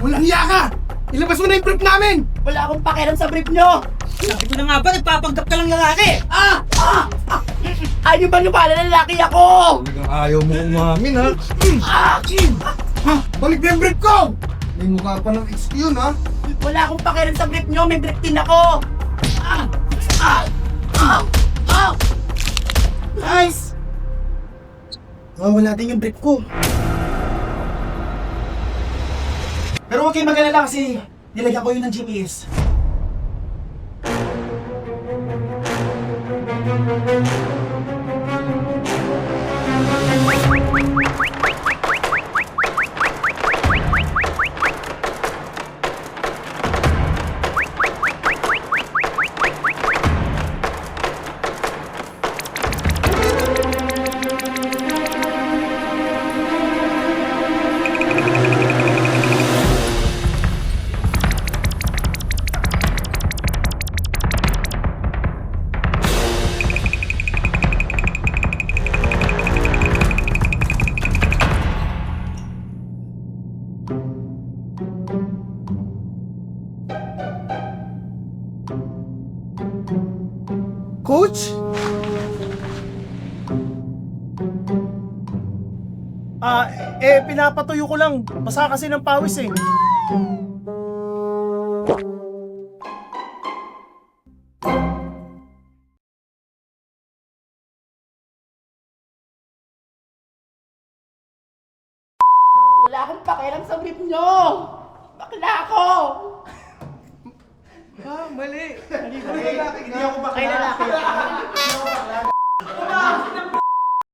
Walang hiya ka! Ilabas mo na yung brief namin! Wala akong pakialam sa brief nyo! Sabi ko na nga ba, nagpapanggap ka lang lalaki! Ayaw ba nyo pala lalaki ako? Talagang ayaw mo umamin, ha? Ha? Balik na yung brief ko! May mukha pa ng ex yun, ha? Wala akong pakialam sa brief nyo, may brief din ako! Guys! Wala natin yung brief ko. Pero huwag kayong mag-alala kasi nilagyan ko yun ng GPS. Coach? Pinapatuyo ko lang. Basa kasi ng pawis eh. Wala akong pakialam sa brief nyo! Bakla ako! Mali! Hindi ako bakla. Ay, lalaki.